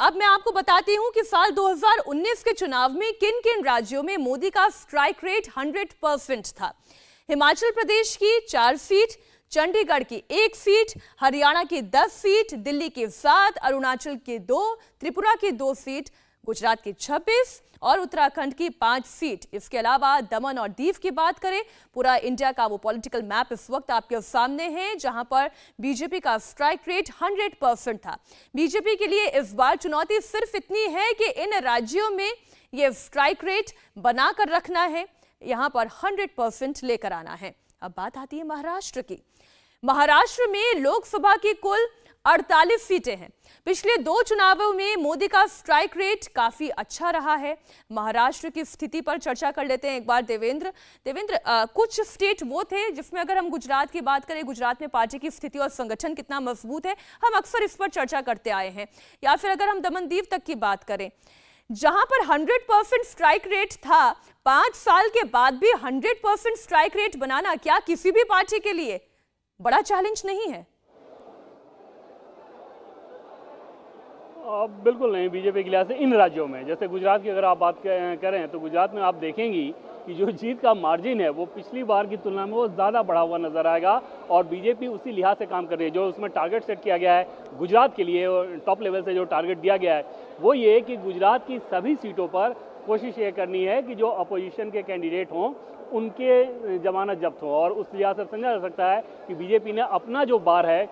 अब मैं आपको बताती हूं कि साल 2019 के चुनाव में किन किन राज्यों में मोदी का स्ट्राइक रेट 100% था। हिमाचल प्रदेश की 4 सीट, चंडीगढ़ की 1 सीट, हरियाणा की 10 सीट, दिल्ली की 7, अरुणाचल की 2, त्रिपुरा की 2 सीट, गुजरात की 26 और उत्तराखंड की 5 सीट। इसके अलावा दमन और दीव की बात करें, पूरा इंडिया का वो पॉलिटिकल मैप इस वक्त आपके सामने है, जहां पर बीजेपी का स्ट्राइक रेट 100% था। बीजेपी के लिए इस बार चुनौती सिर्फ इतनी है कि इन राज्यों में ये स्ट्राइक रेट बनाकर रखना है, यहां पर 100% लेकर आना है। अब बात आती है महाराष्ट्र की। महाराष्ट्र में लोकसभा की कुल 48 सीटें हैं। पिछले 2 चुनावों में मोदी का स्ट्राइक रेट काफी अच्छा रहा है। महाराष्ट्र की स्थिति पर चर्चा कर लेते हैं एक बार देवेंद्र। कुछ स्टेट वो थे जिसमें अगर हम गुजरात की बात करें, गुजरात में पार्टी की स्थिति और संगठन कितना मजबूत है, हम अक्सर इस पर चर्चा करते आए हैं। या फिर अगर हम दमन दीव तक की बात करें, जहां पर 100% स्ट्राइक रेट था, 5 साल के बाद भी 100% स्ट्राइक रेट बनाना क्या किसी भी पार्टी के लिए बड़ा चैलेंज नहीं है? बिल्कुल नहीं। बीजेपी के लिहाज से इन राज्यों में, जैसे गुजरात की अगर आप बात करें तो गुजरात में आप देखेंगी कि जो जीत का मार्जिन है वो पिछली बार की तुलना में वो ज़्यादा बढ़ा हुआ नजर आएगा और बीजेपी उसी लिहाज से काम कर रही है। जो उसमें टारगेट सेट किया गया है गुजरात के लिए और टॉप लेवल से जो टारगेट दिया गया है वो ये कि गुजरात की सभी सीटों पर कोशिश ये करनी है कि जो अपोजिशन के कैंडिडेट हों उनके जमानत जब्त हो, और उस लिहाज से समझा जा सकता है कि बीजेपी ने अपना जो बार है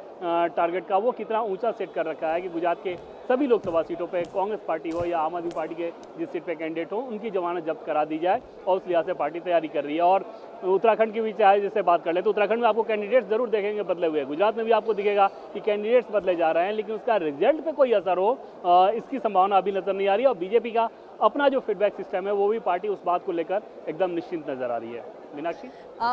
टारगेट का वो कितना ऊंचा सेट कर रखा है कि गुजरात के सभी लोकसभा सीटों पे कांग्रेस पार्टी हो या आम आदमी पार्टी के जिस सीट पे कैंडिडेट हो उनकी जमानत जब्त करा दी जाए, और उस लिहाज से पार्टी तैयारी कर रही है। और उत्तराखंड की भी चाहे जैसे बात कर ले तो उत्तराखंड में आपको कैंडिडेट्स जरूर देखेंगे बदले हुए, गुजरात में भी आपको दिखेगा कि कैंडिडेट्स बदले जा रहे हैं, लेकिन उसका रिजल्ट पे कोई असर हो इसकी संभावना अभी नजर नहीं आ रही है। और बीजेपी का अपना जो फीडबैक सिस्टम है वो भी पार्टी उस बात को लेकर एकदम निश्चिंत नजर आ रही है। मीनाक्षी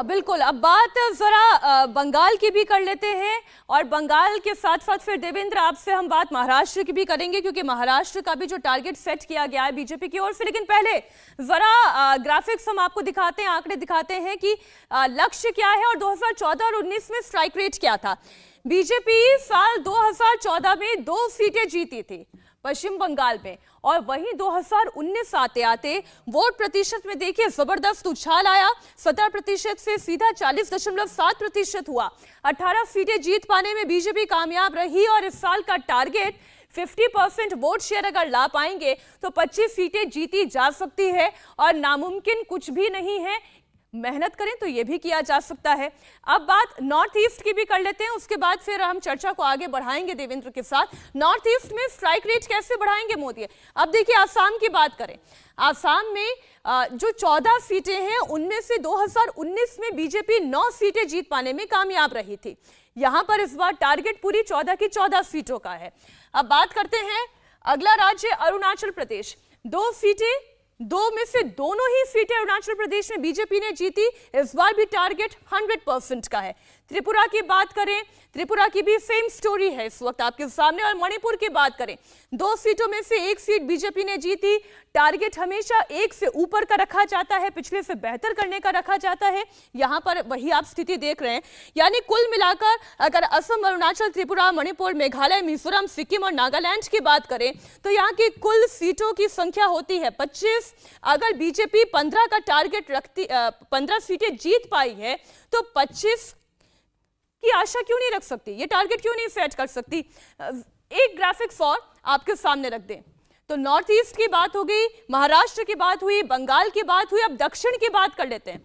बिल्कुल। अब बात जरा बंगाल की भी कर लेते हैं, और बंगाल के साथ साथ फिर देवेंद्र आपसे हम बात महाराष्ट्र की भी करेंगे, क्योंकि महाराष्ट्र का भी जो टारगेट सेट किया गया है बीजेपी की ओर से। लेकिन पहले जरा ग्राफिक्स हम आपको दिखाते हैं, आंकड़े दिखाते हैं कि लक्ष्य क्या है और 2014 और 19 में स्ट्राइक रेट क्या था। बीजेपी साल 2014 में 2 सीटें जीती थी पश्चिम बंगाल में, और वहीं 2019 आते आते वोट प्रतिशत में देखिए जबरदस्त उछाल आया। 17% से सीधा 40.7% हुआ। 18 सीटें जीत पाने में बीजेपी कामयाब रही, और इस साल का टारगेट 50% वोट शेयर अगर ला पाएंगे तो 25 सीटें जीती जा सकती है, और नामुमकिन कुछ भी नहीं है। मेहनत करें तो यह भी किया जा सकता है। अब बात नॉर्थ ईस्ट की भी कर लेते हैं, उसके बाद फिर हम चर्चा को आगे बढ़ाएंगे देवेंद्र के साथ। नॉर्थ ईस्ट में स्ट्राइक रेट कैसे बढ़ाएंगे मोदी? अब देखिए आसाम की बात करें, आसाम में जो 14 सीटें हैं उनमें से 2019 में बीजेपी 9 सीटें जीत पाने में कामयाब रही थी। यहां पर इस बार टारगेट पूरी 14 की 14 सीटों का है। अब बात करते हैं अगला राज्य अरुणाचल प्रदेश। 2 सीटें, 2 में से दोनों ही सीटें अरुणाचल प्रदेश में बीजेपी ने जीती। इस बार भी टारगेट 100% का है। त्रिपुरा की बात करें, त्रिपुरा की भी सेम स्टोरी है इस वक्त आपके सामने। और मणिपुर की बात करें, 2 सीटों में से 1 सीट बीजेपी ने जीती। टारगेट हमेशा 1 से ऊपर का रखा जाता है, पिछले से बेहतर करने का रखा जाता है। यहां पर वही आप स्थिति देख रहे हैं। यानी कुल मिलाकर अगर असम, अरुणाचल, त्रिपुरा, मणिपुर, मेघालय, मिजोरम, सिक्किम और नागालैंड की बात करें तो यहाँ की कुल सीटों की संख्या होती है 25। अगर बीजेपी 15 का टारगेट रखती, 15 सीटें जीत पाई है तो 25 की आशा क्यों नहीं रख सकती, ये टारगेट क्यों नहीं सेट कर सकती? एक ग्राफिक्स और आपके सामने रख दें तो नॉर्थ ईस्ट की बात हो गई, महाराष्ट्र की बात हुई, बंगाल की बात हुई। अब दक्षिण की बात कर लेते हैं।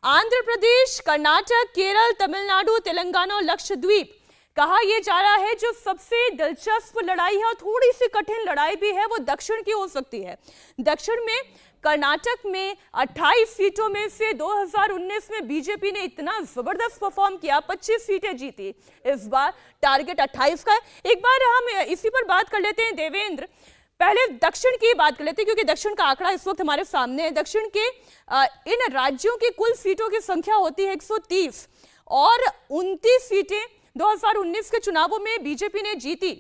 आंध्र प्रदेश, कर्नाटक, केरल, तमिलनाडु, तेलंगाना और लक्षद्वीप। कहा यह जा रहा है जो सबसे दिलचस्प लड़ाई है और थोड़ी सी कठिन लड़ाई भी है वो दक्षिण की हो सकती है। दक्षिण में कर्नाटक में 28 सीटों में से 2019 में बीजेपी ने इतना जबरदस्त परफॉर्म किया, 25 सीटें जीती। इस बार टारगेट 28 का है। एक बार हम इसी पर बात कर लेते हैं देवेंद्र। पहले दक्षिण की बात कर लेते हैं क्योंकि दक्षिण का आंकड़ा इस वक्त हमारे सामने है। दक्षिण के इन राज्यों की कुल सीटों की संख्या होती है 130, और 29 सीटें 2019 के चुनावों में बीजेपी ने जीती।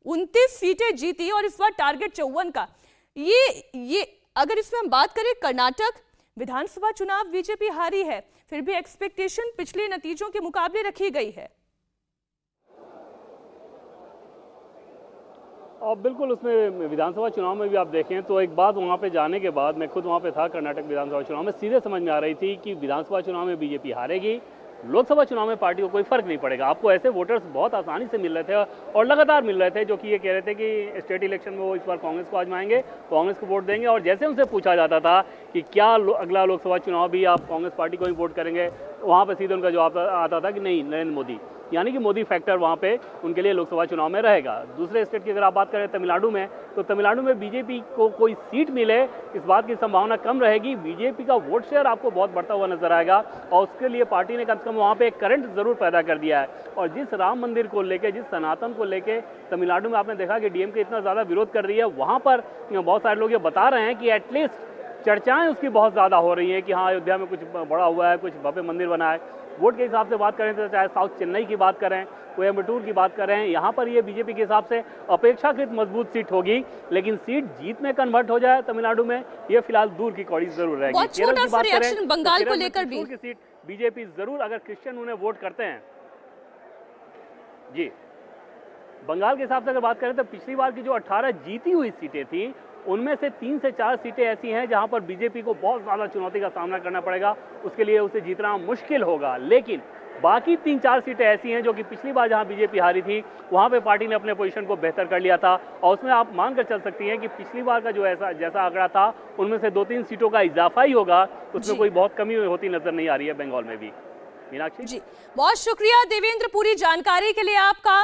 29 सीटें जीती और इस बार टारगेट 54 का। ये अगर इसमें हम बात करें, कर्नाटक विधानसभा चुनाव बीजेपी हारी है, फिर भी एक्सपेक्टेशन पिछले नतीजों के मुकाबले रखी गई है। और बिल्कुल उसमें विधानसभा चुनाव में भी आप देखें तो एक बात वहाँ पे जाने के बाद, मैं खुद वहाँ पे था कर्नाटक विधानसभा चुनाव में, सीधे समझ में आ रही थी कि विधानसभा चुनाव में बीजेपी हारेगी, लोकसभा चुनाव में पार्टी को कोई फर्क नहीं पड़ेगा। आपको ऐसे वोटर्स बहुत आसानी से मिल रहे थे और लगातार मिल रहे थे जो कि ये कह रहे थे कि स्टेट इलेक्शन में वो इस बार कांग्रेस को आजमाएंगे, कांग्रेस को वोट देंगे। और जैसे उनसे पूछा जाता था कि क्या अगला लोकसभा चुनाव भी आप कांग्रेस पार्टी को ही वोट करेंगे, वहाँ पर सीधे उनका जवाब आता था कि नहीं, नरेंद्र मोदी, यानी कि मोदी फैक्टर वहाँ पे उनके लिए लोकसभा चुनाव में रहेगा। दूसरे स्टेट की अगर आप बात करें तमिलनाडु में, तो तमिलनाडु में बीजेपी को कोई सीट मिले इस बात की संभावना कम रहेगी। बीजेपी का वोट शेयर आपको बहुत बढ़ता हुआ नजर आएगा और उसके लिए पार्टी ने कम से कम वहाँ पे एक करंट जरूर पैदा कर दिया है। और जिस राम मंदिर को लेकर, जिस सनातन को लेकर तमिलनाडु में आपने देखा कि डीएमके इतना ज़्यादा विरोध कर रही है, वहाँ पर बहुत सारे लोग ये बता रहे हैं कि एटलीस्ट चर्चाएं उसकी बहुत ज़्यादा हो रही हैं कि हाँ, अयोध्या में कुछ बड़ा हुआ है, कुछ भव्य मंदिर बना है। वोट के हिसाब से बात करें तो चाहे साउथ चेन्नई की बात करें, कोयम्बटूर की बात करें, यहाँ पर ये बीजेपी के हिसाब से अपेक्षाकृत मजबूत सीट होगी। लेकिन सीट जीत में कन्वर्ट हो जाए तमिलनाडु में, ये फिलहाल दूर की कौड़ी जरूर रहेगी। बहुत छोटा सा रिएक्शन बंगाल को लेकर भी, की सीट बीजेपी जरूर, अगर क्रिश्चियन उन्हें वोट करते हैं। जी, बंगाल के हिसाब से अगर बात करें तो पिछली बार की जो 18 जीती हुई सीटें थी, उनमें से 3 से 4 सीटें ऐसी हैं जहां पर बीजेपी को बहुत ज़्यादा चुनौती का सामना करना पड़ेगा, उसके लिए उसे जीतना मुश्किल होगा। लेकिन बाकी 3-4 सीटें ऐसी हैं जो कि पिछली बार जहां बीजेपी हारी थी, वहां पे पार्टी ने अपने पोजीशन को बेहतर कर लिया था। और उसमें आप मान कर चल सकती हैं कि पिछली बार का जो जैसा आंकड़ा था, उनमें से 2-3 सीटों का इजाफा ही होगा, उसमें कोई बहुत कमी होती नजर नहीं आ रही है बंगाल में भी। मीनाक्षी जी, बहुत शुक्रिया देवेंद्र पूरी जानकारी के लिए आपका।